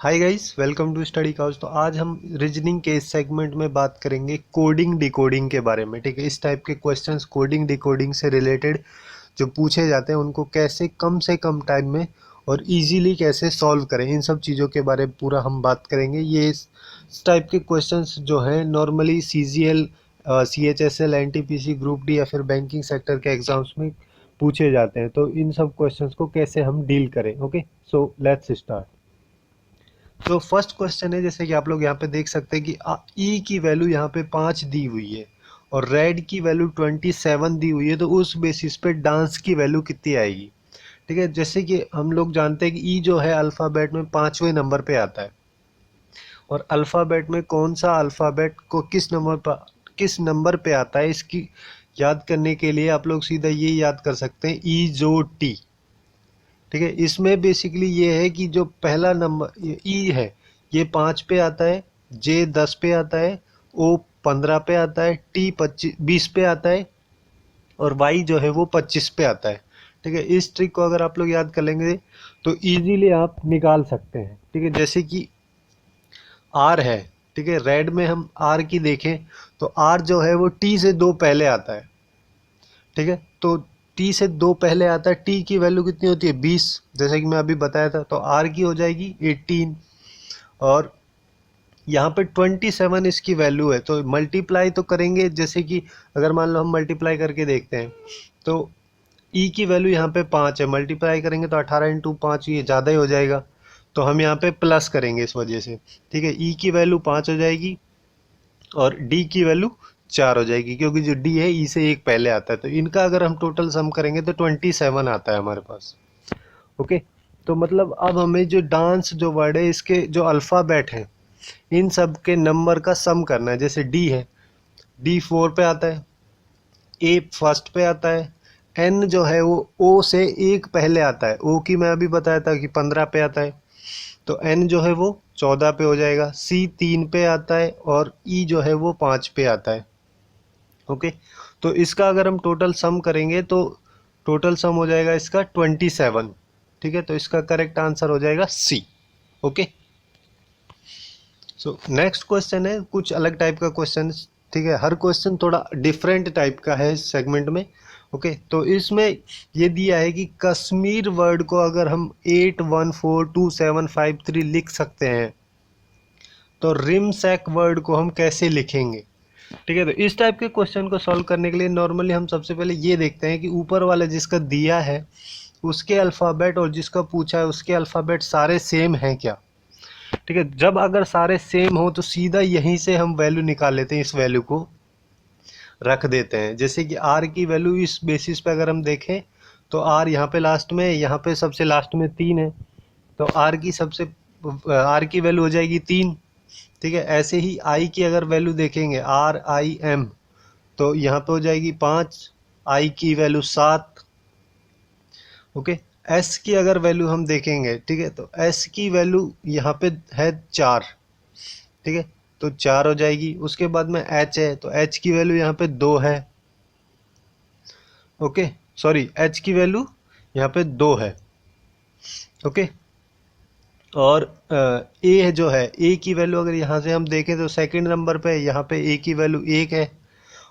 Hi guys, welcome to study couch. तो आज हम रीजनिंग के इस सेगमेंट में बात करेंगे कोडिंग डिकोडिंग के बारे में। ठीक है, इस टाइप के क्वेश्चंस कोडिंग डिकोडिंग से रिलेटेड जो पूछे जाते हैं उनको कैसे कम से कम टाइम में और इजीली कैसे सॉल्व करें, इन सब चीज़ों के बारे में पूरा हम बात करेंगे। ये इस टाइप के क्वेश्चंस जो हैं normally CGL, CHSL, NTPC, group D या फिर बैंकिंग सेक्टर के एग्जाम्स में पूछे जाते हैं। तो इन सब क्वेश्चंस को कैसे हम डील करें। Okay, so let's start. तो फर्स्ट क्वेश्चन है, जैसे कि आप लोग यहाँ पे देख सकते हैं कि ई की वैल्यू यहाँ पे 5 दी हुई है और रेड की वैल्यू 27 दी हुई है। तो उस बेसिस पे डांस की वैल्यू कितनी आएगी। ठीक है, जैसे कि हम लोग जानते हैं कि ई जो है अल्फ़ाबेट में 5वें नंबर पे आता है और अल्फ़ाबेट में कौन सा अल्फ़ाबेट को किस नंबर पे आता है, इसकी याद करने के लिए आप लोग सीधा ये याद कर सकते हैं ई जो टी। ठीक है, इसमें बेसिकली ये है कि जो पहला नंबर ई है ये 5 पे आता है, जे 10 पे आता है, ओ 15 पे आता है, टी 20 पे आता है और वाई जो है वो 25 पे आता है। ठीक है, इस ट्रिक को अगर आप लोग याद कर लेंगे तो इजीली आप निकाल सकते हैं। ठीक है, जैसे कि आर है। ठीक है, रेड में हम आर की देखें तो आर जो है वो टी से 2 पहले आता है। ठीक है, तो टी से 2 पहले आता है, टी की वैल्यू कितनी होती है 20, जैसे कि मैं अभी बताया था। तो आर की हो जाएगी 18 और यहाँ पे 27 इसकी वैल्यू है। तो मल्टीप्लाई तो करेंगे, जैसे कि अगर मान लो हम मल्टीप्लाई करके देखते हैं तो ई की वैल्यू यहाँ पे 5 है, मल्टीप्लाई करेंगे तो 18 इंटू 5, ये ज़्यादा ही हो जाएगा। तो हम यहाँ पे प्लस करेंगे इस वजह से। ठीक है, ई की वैल्यू 5 हो जाएगी और डी की वैल्यू 4 हो जाएगी, क्योंकि जो डी है ई से एक पहले आता है। तो इनका अगर हम टोटल सम करेंगे तो 27 आता है हमारे पास। ओके, तो मतलब अब हमें जो डांस जो वर्ड है इसके जो अल्फ़ाबेट हैं इन सब के नंबर का सम करना है। जैसे डी है, डी 4 पे आता है, ए फर्स्ट पे आता है, एन जो है वो ओ से एक पहले आता है, ओ की मैं अभी बताया था कि 15 पे आता है, तो एन जो है वो 14 पे हो जाएगा, सी 3 पे आता है और ई जो है वो 5 पे आता है। ओके, तो इसका अगर हम टोटल सम करेंगे तो टोटल सम हो जाएगा इसका 27। ठीक है, तो इसका करेक्ट आंसर हो जाएगा सी। ओके, सो नेक्स्ट क्वेश्चन है कुछ अलग टाइप का क्वेश्चन। ठीक है, हर क्वेश्चन थोड़ा डिफरेंट टाइप का है इस सेगमेंट में। ओके, तो इसमें ये दिया है कि कश्मीर वर्ड को अगर हम 8142 753 लिख सकते हैं तो रिमसैक वर्ड को हम कैसे लिखेंगे। ठीक है, तो इस टाइप के क्वेश्चन को सॉल्व करने के लिए नॉर्मली हम सबसे पहले ये देखते हैं कि ऊपर वाला जिसका दिया है उसके अल्फ़ाबेट और जिसका पूछा है उसके अल्फ़ाबेट सारे सेम हैं क्या। ठीक है, जब अगर सारे सेम हो तो सीधा यहीं से हम वैल्यू निकाल लेते हैं, इस वैल्यू को रख देते हैं। जैसे कि आर की वैल्यू इस बेसिस पे अगर हम देखें तो आर यहाँ पे लास्ट में, यहाँ पे सबसे लास्ट में 3 है, तो आर की वैल्यू हो जाएगी 3। ठीक है, ऐसे ही आई की अगर वैल्यू देखेंगे RIM तो यहाँ पे हो जाएगी 5, आई की वैल्यू 7। ओके, एस की अगर वैल्यू हम देखेंगे, ठीक है, तो एस की वैल्यू यहाँ पे है 4। ठीक है, तो 4 हो जाएगी। उसके बाद में एच है तो एच की वैल्यू यहाँ पे 2 है। ओके, सॉरी, एच की वैल्यू यहाँ पे 2 है। ओके, और ए जो है, ए की वैल्यू अगर यहाँ से हम देखें तो सेकंड नंबर पे यहाँ पे ए की वैल्यू 1 है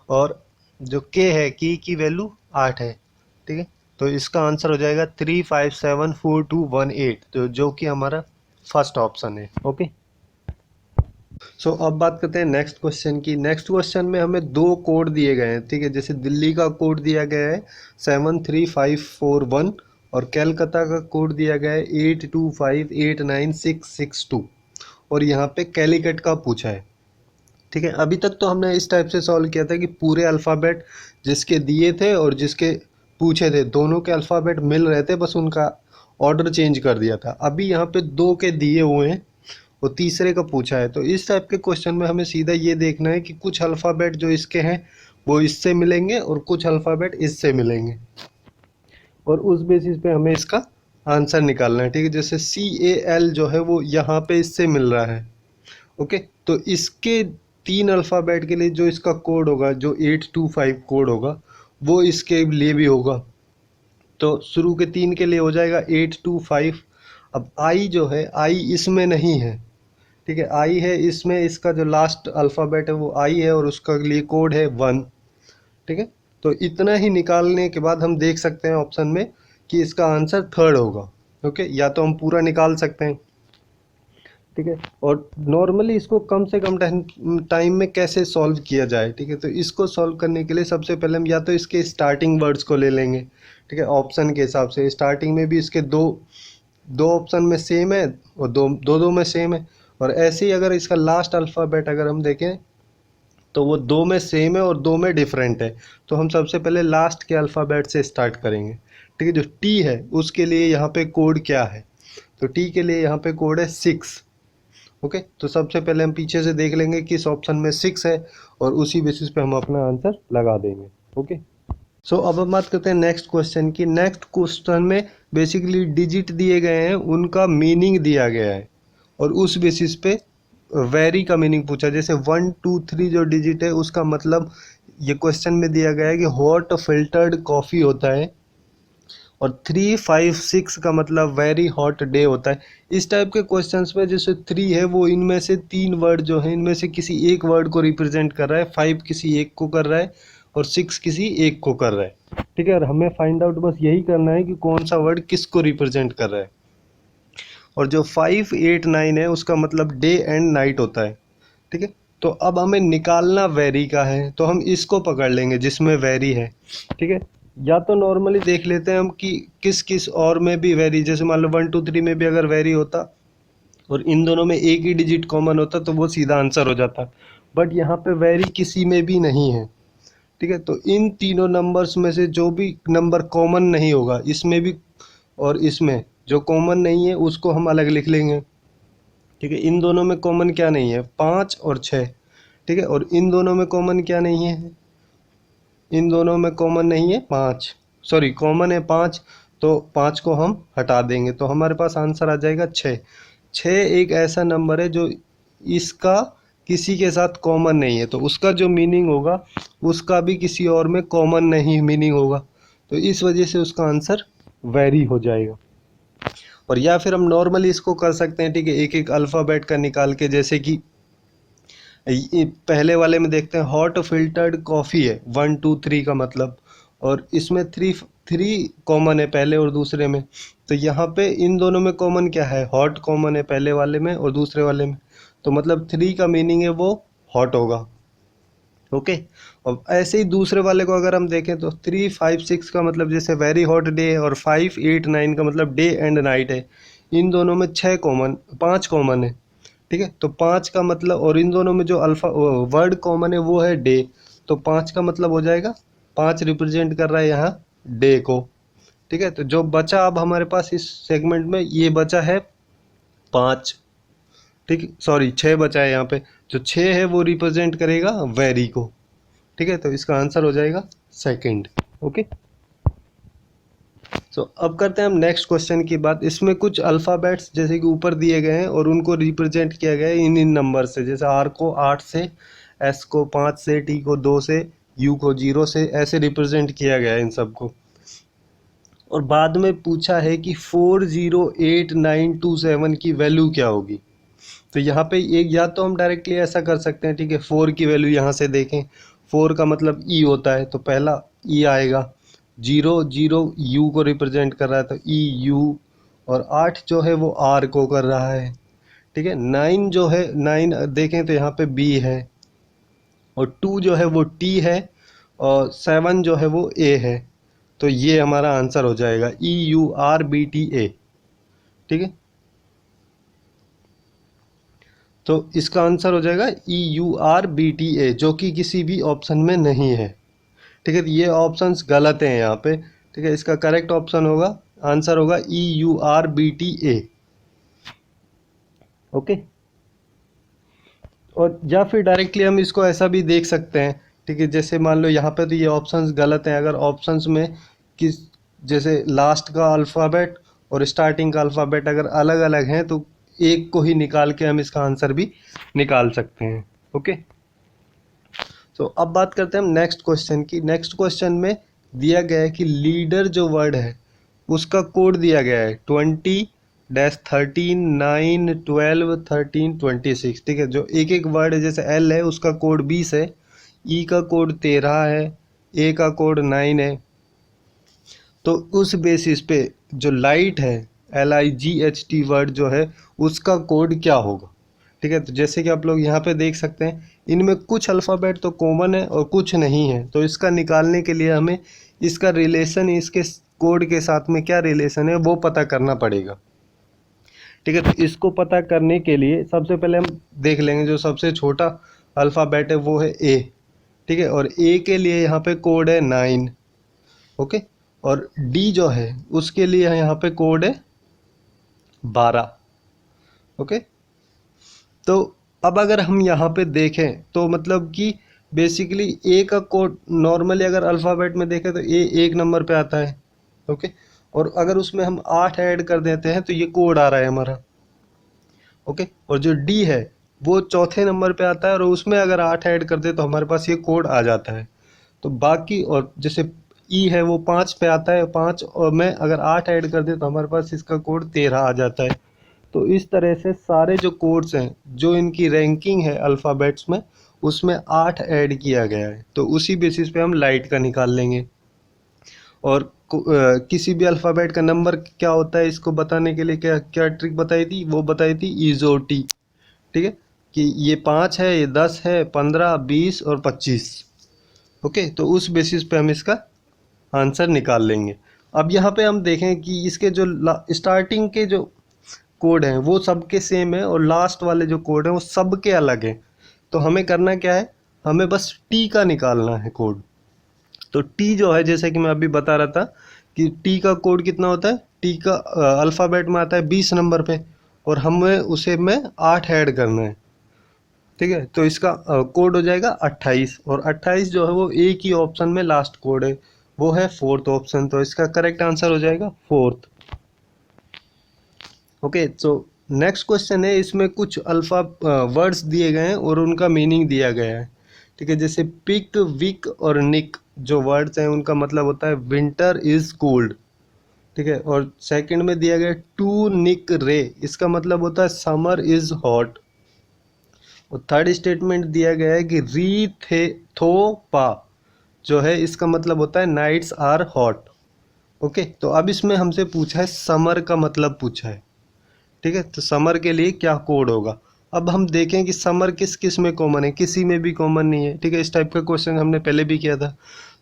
और जो के है, के की वैल्यू 8 है। ठीक है, तो इसका आंसर हो जाएगा 357421 तो जो कि हमारा फर्स्ट ऑप्शन है। ओके, सो अब बात करते हैं नेक्स्ट क्वेश्चन की। नेक्स्ट क्वेश्चन में हमें 2 कोड दिए गए हैं। ठीक है, जैसे दिल्ली का कोड दिया गया है 73541 और कैलकाता का कोड दिया गया है 82589662 और यहाँ पे कैलिकट का पूछा है। ठीक है, अभी तक तो हमने इस टाइप से सॉल्व किया था कि पूरे अल्फ़ाबेट जिसके दिए थे और जिसके पूछे थे दोनों के अल्फ़ाबेट मिल रहे थे, बस उनका ऑर्डर चेंज कर दिया था। अभी यहाँ पे 2 के दिए हुए हैं और तीसरे का पूछा है। तो इस टाइप के क्वेश्चन में हमें सीधा ये देखना है कि कुछ अल्फ़ाबेट जो इसके हैं वो इससे मिलेंगे और कुछ अल्फ़ाबेट इससे मिलेंगे और उस बेसिस पे हमें इसका आंसर निकालना है। ठीक है, जैसे CAL जो है वो यहाँ पे इससे मिल रहा है। ओके, तो इसके 3 अल्फ़ाबेट के लिए जो इसका कोड होगा, जो 825 कोड होगा, वो इसके लिए भी होगा। तो शुरू के 3 के लिए हो जाएगा 825, अब आई जो है, आई इसमें नहीं है, ठीक है, आई है इसमें, इसका जो लास्ट अल्फ़ाबेट है वो आई है और उसका लिए कोड है 1, ठीक है। तो इतना ही निकालने के बाद हम देख सकते हैं ऑप्शन में कि इसका आंसर थर्ड होगा। ओके, या तो हम पूरा निकाल सकते हैं, ठीक है। और नॉर्मली इसको कम से कम टाइम में कैसे सॉल्व किया जाए, ठीक है, तो इसको सॉल्व करने के लिए सबसे पहले हम या तो इसके स्टार्टिंग वर्ड्स को ले लेंगे, ठीक है, ऑप्शन के हिसाब से स्टार्टिंग में भी इसके दो दो ऑप्शन में सेम है और दो दो दो में सेम है, और ऐसे ही अगर इसका लास्ट अल्फ़ाबेट अगर हम देखें तो वो दो में सेम है और दो में डिफरेंट है। तो हम सबसे पहले लास्ट के अल्फ़ाबेट से स्टार्ट करेंगे, ठीक है। जो टी है उसके लिए यहाँ पे कोड क्या है, तो टी के लिए यहाँ पे कोड है 6। ओके, तो सबसे पहले हम पीछे से देख लेंगे किस ऑप्शन में 6 है और उसी बेसिस पे हम अपना आंसर लगा देंगे। ओके, सो अब हम बात करते हैं नेक्स्ट क्वेश्चन की। नेक्स्ट क्वेश्चन में बेसिकली डिजिट दिए गए हैं, उनका मीनिंग दिया गया है और उस बेसिस पे वेरी का मीनिंग पूछा। जैसे 1 2 3 जो डिजिट है उसका मतलब ये क्वेश्चन में दिया गया है कि हॉट फिल्टर्ड कॉफ़ी होता है, और 3 5 6 का मतलब वेरी हॉट डे होता है। इस टाइप के क्वेश्चंस में जैसे 3 है वो इनमें से 3 वर्ड जो है इनमें से किसी एक वर्ड को रिप्रेजेंट कर रहा है, 5 किसी एक को कर रहा है और 6 किसी एक को कर रहा है, ठीक है। और हमें फाइंड आउट बस यही करना है कि कौन सा वर्ड किसको रिप्रेजेंट कर रहा है। और जो 5 8 9 है उसका मतलब डे एंड नाइट होता है, ठीक है। तो अब हमें निकालना वेरी का है, तो हम इसको पकड़ लेंगे जिसमें वेरी है, ठीक है। या तो नॉर्मली देख लेते हैं हम कि किस किस और में भी वेरी, जैसे मान लो 1 2 3 में भी अगर वेरी होता और इन दोनों में एक ही डिजिट कॉमन होता तो वो सीधा आंसर हो जाता, बट यहाँ पे वेरी किसी में भी नहीं है, ठीक है। तो इन तीनों नंबर्स में से जो भी नंबर कॉमन नहीं होगा इसमें भी और इसमें, जो कॉमन नहीं है उसको हम अलग लिख लेंगे, ठीक है। इन दोनों में कॉमन क्या नहीं है, 5 और 6, ठीक है। और इन दोनों में कॉमन क्या नहीं है, इन दोनों में कॉमन नहीं है 5, सॉरी कॉमन है 5, तो 5 को हम हटा देंगे तो हमारे पास आंसर आ जाएगा 6। 6 एक ऐसा नंबर है जो इसका किसी के साथ कॉमन नहीं है, तो उसका जो मीनिंग होगा उसका भी किसी और में कॉमन नहीं मीनिंग होगा, तो इस वजह से उसका आंसर वेरी हो जाएगा। और या फिर हम नॉर्मली इसको कर सकते हैं, ठीक है, एक एक अल्फ़ाबेट का निकाल के, जैसे कि पहले वाले में देखते हैं हॉट फिल्टर्ड कॉफ़ी है 1 2 3 का मतलब, और इसमें 3 कॉमन है पहले और दूसरे में, तो यहाँ पे इन दोनों में कॉमन क्या है, हॉट कॉमन है पहले वाले में और दूसरे वाले में, तो मतलब 3 का मीनिंग है वो हॉट होगा। ओके, और ऐसे ही दूसरे वाले को अगर हम देखें तो 3 5 6 का मतलब जैसे वेरी हॉट डे, और 5 8 9 का मतलब डे एंड नाइट है। इन दोनों में 5 कॉमन है, ठीक है। तो 5 का मतलब, और इन दोनों में जो अल्फा वर्ड कॉमन है वो है डे, तो 5 का मतलब हो जाएगा 5 रिप्रेजेंट कर रहा है यहाँ डे को, ठीक है। तो जो बचा अब हमारे पास इस सेगमेंट में ये बचा है 5, ठीक, सॉरी 6 बचा है यहाँ पे, जो 6 है वो रिप्रेजेंट करेगा वेरी को, ठीक है। तो इसका आंसर हो जाएगा सेकंड। ओके, सो अब करते हैं हम नेक्स्ट क्वेश्चन की बात। इसमें कुछ अल्फ़ाबेट्स जैसे कि ऊपर दिए गए हैं और उनको रिप्रेजेंट किया गया है इन इन नंबर से, जैसे आर को 8 से, एस को 5 से, टी को 2 से, यू को 0 से, ऐसे रिप्रेजेंट किया गया है इन सबको। और बाद में पूछा है कि 408927 की वैल्यू क्या होगी। तो यहाँ पे एक, या तो हम डायरेक्टली ऐसा कर सकते हैं, ठीक है, 4 की वैल्यू यहाँ से देखें, 4 का मतलब ई होता है तो पहला ई आएगा, 0 0 यू को रिप्रेजेंट कर रहा है तो ई यू, और 8 जो है वो आर को कर रहा है, ठीक है। 9 जो है, 9 देखें तो यहाँ पे बी है, और 2 जो है वो टी है, और 7 जो है वो ए है, तो ये हमारा आंसर हो जाएगा EURBTA, ठीक है। तो इसका आंसर हो जाएगा EURBTA, जो कि किसी भी ऑप्शन में नहीं है, ठीक है। तो ये ऑप्शंस गलत हैं यहाँ पे, ठीक है। इसका करेक्ट ऑप्शन होगा, आंसर होगा EURBTA। ओके, और या फिर डायरेक्टली हम इसको ऐसा भी देख सकते हैं, ठीक है। जैसे मान लो यहाँ पे तो ये ऑप्शंस गलत हैं, अगर ऑप्शंस में किस, जैसे लास्ट का अल्फ़ाबेट और स्टार्टिंग का अल्फ़ाबेट अगर अलग अलग हैं तो एक को ही निकाल के हम इसका आंसर भी निकाल सकते हैं। ओके, तो अब बात करते हैं हम नेक्स्ट क्वेश्चन की। नेक्स्ट क्वेश्चन में दिया गया है कि लीडर जो वर्ड है उसका कोड दिया गया है -13, 9, 12, 13, 26, ठीक है। जो एक एक वर्ड है, जैसे एल है उसका कोड 20 है, ई का कोड 13 है, ए का कोड 9 है। तो उस बेसिस पे जो लाइट है, LIGHT वर्ड जो है उसका कोड क्या होगा, ठीक है। तो जैसे कि आप लोग यहाँ पे देख सकते हैं, इनमें कुछ अल्फ़ाबेट तो कॉमन है और कुछ नहीं है। तो इसका निकालने के लिए हमें इसका रिलेशन, इसके कोड के साथ में क्या रिलेशन है वो पता करना पड़ेगा, ठीक है। तो इसको पता करने के लिए सबसे पहले हम देख लेंगे, जो सबसे छोटा अल्फ़ाबेट है वो है ए, ठीक है। और ए के लिए यहाँ पे कोड है 9, ओके। और डी जो है उसके लिए यहाँ पे कोड है 12, ओके। तो अब अगर हम यहाँ पे देखें तो मतलब कि बेसिकली ए का कोड, नॉर्मली अगर अल्फ़ाबेट में देखें तो ए एक नंबर पे आता है, ओके। और अगर उसमें हम 8 ऐड कर देते हैं तो ये कोड आ रहा है हमारा, ओके। और जो डी है वो चौथे नंबर पे आता है, और उसमें अगर 8 ऐड कर दे तो हमारे पास ये कोड आ जाता है। तो बाकी, और जैसे ई है वो 5 पे आता है, 5 और में अगर 8 ऐड कर दे तो हमारे पास इसका कोड 13 आ जाता है। तो इस तरह से सारे जो कोड्स हैं, जो इनकी रैंकिंग है अल्फ़ाबेट्स में, उसमें 8 ऐड किया गया है। तो उसी बेसिस पे हम लाइट का निकाल लेंगे। और किसी भी अल्फ़ाबेट का नंबर क्या होता है इसको बताने के लिए क्या क्या ट्रिक बताई थी, वो बताई थी इजोटी, ठीक है। कि ये 5 है, ये 10 है, 15, 20 और 25, ओके। तो उस बेसिस पे हम इसका आंसर निकाल लेंगे। अब यहाँ पे हम देखें कि इसके जो स्टार्टिंग के जो कोड हैं वो सबके सेम है, और लास्ट वाले जो कोड हैं वो सबके अलग हैं। तो हमें करना क्या है, हमें बस टी का निकालना है कोड। तो टी जो है, जैसे कि मैं अभी बता रहा था कि टी का कोड कितना होता है, टी का अल्फ़ाबेट में आता है 20 नंबर पे, और हमें उसे में 8 ऐड करना है, ठीक है। तो इसका कोड हो जाएगा 28, और 28 जो है वो एक ही ऑप्शन में लास्ट कोड है, वो है 4th ऑप्शन। तो इसका करेक्ट आंसर हो जाएगा 4th, ओके। तो नेक्स्ट क्वेश्चन है, इसमें कुछ अल्फा वर्ड्स दिए गए हैं और उनका मीनिंग दिया गया है, ठीक है। जैसे पिक, विक और निक जो वर्ड्स हैं उनका मतलब होता है विंटर इज कोल्ड, ठीक है। और सेकंड में दिया गया टू निक रे, इसका मतलब होता है समर इज हॉट। और थर्ड स्टेटमेंट दिया गया है कि री थे थो पा, जो है इसका मतलब होता है नाइट्स आर हॉट, ओके। तो अब इसमें हमसे पूछा है समर का मतलब पूछा है, ठीक है। तो समर के लिए क्या कोड होगा। अब हम देखें कि समर किस किस में कॉमन है, किसी में भी कॉमन नहीं है, ठीक है। इस टाइप का क्वेश्चन हमने पहले भी किया था।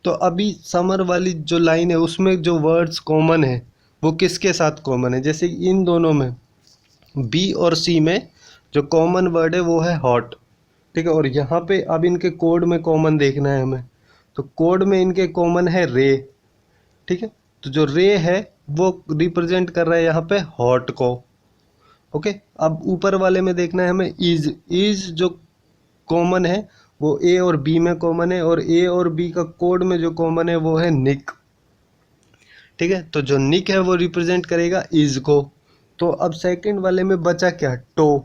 तो अभी समर वाली जो लाइन है उसमें जो वर्ड्स कॉमन है वो किसके साथ कॉमन है, जैसे इन दोनों में बी और सी में जो कॉमन वर्ड है वो है हॉट, ठीक है। और यहाँ पे अब इनके कोड में कॉमन देखना है हमें, तो कोड में इनके कॉमन है रे, ठीक है। तो जो रे है वो रिप्रेजेंट कर रहा है यहाँ पे हॉट को, ओके। अब ऊपर वाले में देखना है हमें इज जो कॉमन है वो ए और बी में कॉमन है, और ए और बी का कोड में जो कॉमन है वो है निक, ठीक है। तो जो निक है वो रिप्रेजेंट करेगा इज को। तो अब सेकंड वाले में बचा क्या, टो,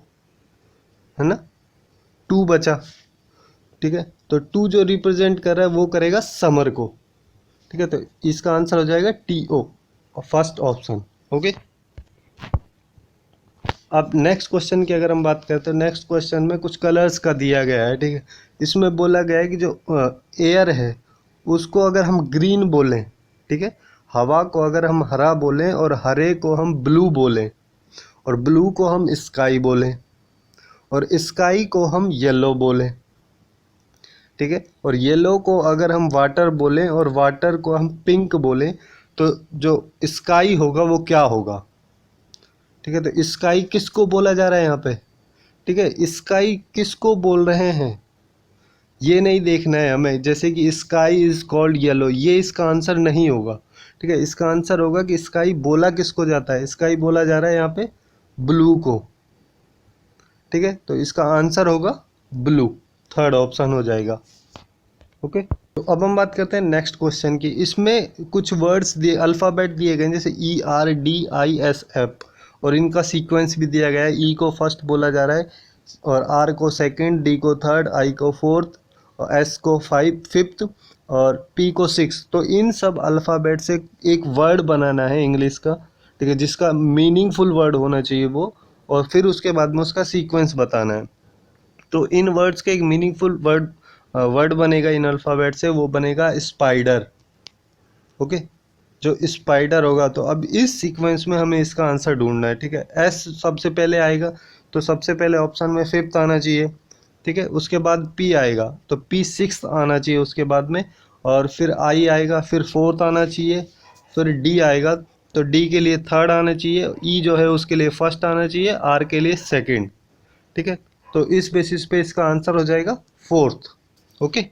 है ना, टू बचा, ठीक है। तो टू जो रिप्रेजेंट कर रहा है वो करेगा समर को, ठीक है। तो इसका आंसर हो जाएगा TO, फर्स्ट ऑप्शन, ओके। अब नेक्स्ट क्वेश्चन की अगर हम बात करें तो नेक्स्ट क्वेश्चन में कुछ कलर्स का दिया गया है, ठीक है। इसमें बोला गया है कि जो एयर है उसको अगर हम ग्रीन बोलें, ठीक है, हवा को अगर हम हरा बोलें, और हरे को हम ब्लू बोलें, और ब्लू को हम स्काई बोलें, और स्काई को हम येलो बोलें, ठीक है। और येलो को अगर हम वाटर बोलें, और वाटर को हम पिंक बोलें, तो जो स्काई होगा वो क्या होगा, ठीक है। तो स्काई किसको बोला जा रहा है यहाँ पे, ठीक है। स्काई किसको बोल रहे हैं ये नहीं देखना है हमें, जैसे कि स्काई इज कॉल्ड येलो, ये इसका आंसर नहीं होगा, ठीक है। इसका आंसर होगा कि स्काई बोला किसको जाता है, स्काई बोला जा रहा है यहाँ पे ब्लू को, ठीक है। तो इसका आंसर होगा ब्लू, थर्ड ऑप्शन हो जाएगा, ओके। तो अब हम बात करते हैं नेक्स्ट क्वेश्चन की। इसमें कुछ वर्ड्स दिए, अल्फ़ाबेट दिए गए हैं, जैसे ERDISF, और इनका सीक्वेंस भी दिया गया है। ई को फर्स्ट बोला जा रहा है, और आर को सेकंड, डी को थर्ड, आई को फोर्थ, और एस को फिफ्थ, और पी को सिक्स। तो इन सब अल्फ़ाबेट से एक वर्ड बनाना है इंग्लिश का, ठीक है, जिसका मीनिंगफुल वर्ड होना चाहिए वो, और फिर उसके बाद में उसका सीक्वेंस बताना है। तो इन वर्ड्स के एक मीनिंगफुल वर्ड बनेगा इन अल्फ़ाबेट से, वो बनेगा स्पाइडर। ओके, जो स्पाइडर होगा, तो अब इस सीक्वेंस में हमें इसका आंसर ढूंढना है। ठीक है, एस सबसे पहले आएगा, तो सबसे पहले ऑप्शन में फिफ्थ आना चाहिए। ठीक है, उसके बाद पी आएगा, तो पी सिक्स्थ आना चाहिए उसके बाद में, और फिर आई आएगा, फिर फोर्थ आना चाहिए, फिर डी आएगा, तो डी के लिए थर्ड आना चाहिए, ई जो है उसके लिए फर्स्ट आना चाहिए, आर के लिए सेकंड। ठीक है, तो इस बेसिस पे इसका आंसर हो जाएगा फोर्थ। ओके,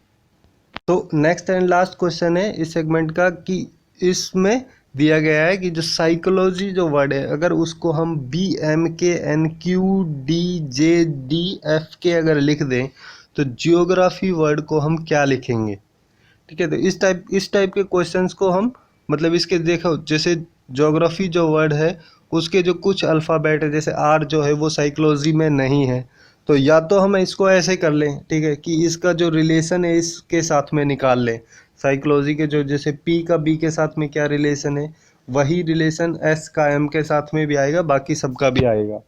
तो नेक्स्ट एंड लास्ट क्वेश्चन है इस सेगमेंट का कि इसमें दिया गया है कि जो साइकोलॉजी जो वर्ड है, अगर उसको हम BMKNQDJDF के अगर लिख दें, तो जियोग्राफी वर्ड को हम क्या लिखेंगे। ठीक है, तो इस टाइप के क्वेश्चंस को हम, मतलब इसके देखो, जैसे ज्योग्राफी जो वर्ड है उसके जो कुछ अल्फ़ाबेट है, जैसे आर जो है वो साइकोलॉजी में नहीं है, तो या तो हम इसको ऐसे कर लें, ठीक है, कि इसका जो रिलेशन है इसके साथ में निकाल लें। साइकोलॉजी के जो, जैसे पी का बी के साथ में क्या रिलेशन है, वही रिलेशन एस का एम के साथ में भी आएगा, बाकी सबका भी आएगा।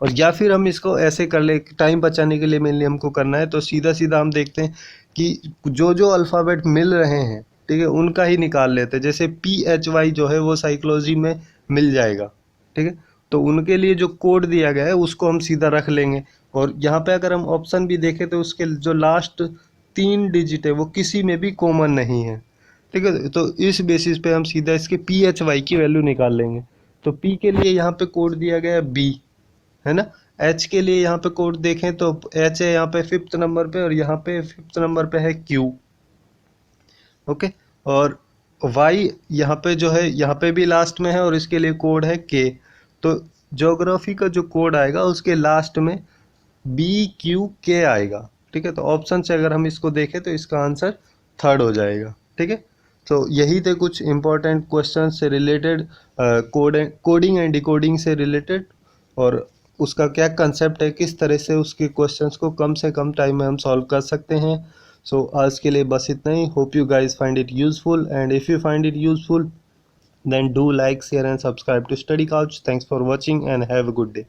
और या फिर हम इसको ऐसे कर ले, टाइम बचाने के लिए मेनली हमको करना है, तो सीधा सीधा हम देखते हैं कि जो जो अल्फ़ाबेट मिल रहे हैं, ठीक है, उनका ही निकाल लेते हैं। जैसे PHY जो है वो साइकोलॉजी में मिल जाएगा। ठीक है, तो उनके लिए जो कोड दिया गया है उसको हम सीधा रख लेंगे। और यहाँ पे अगर हम ऑप्शन भी देखें तो उसके जो लास्ट 3 डिजिट है वो किसी में भी कॉमन नहीं है। ठीक है, तो इस बेसिस पे हम सीधा इसके PHY की वैल्यू निकाल लेंगे। तो P के लिए यहाँ पे कोड दिया गया है B, है ना। एच के लिए यहाँ पे कोड देखें तो एच है यहाँ पे फिफ्थ नंबर पे, और यहाँ पे फिफ्थ नंबर पे है क्यू। ओके, और वाई यहाँ पे जो है यहाँ पे भी लास्ट में है, और इसके लिए कोड है के। तो ज्योग्राफी का जो कोड आएगा उसके लास्ट में BQK आएगा। ठीक है, तो ऑप्शन से अगर हम इसको देखें तो इसका आंसर थर्ड हो जाएगा। ठीक है, तो यही थे कुछ इंपॉर्टेंट क्वेश्चन से रिलेटेड, कोडिंग एंड डिकोडिंग से रिलेटेड, और उसका क्या कंसेप्ट है, किस तरह से उसके क्वेश्चंस को कम से कम टाइम में हम सॉल्व कर सकते हैं। सो आज के लिए बस इतना ही। Hope you guys find it useful, and if you find it useful then do like, share and subscribe to Study Couch. Thanks for watching and have a good day.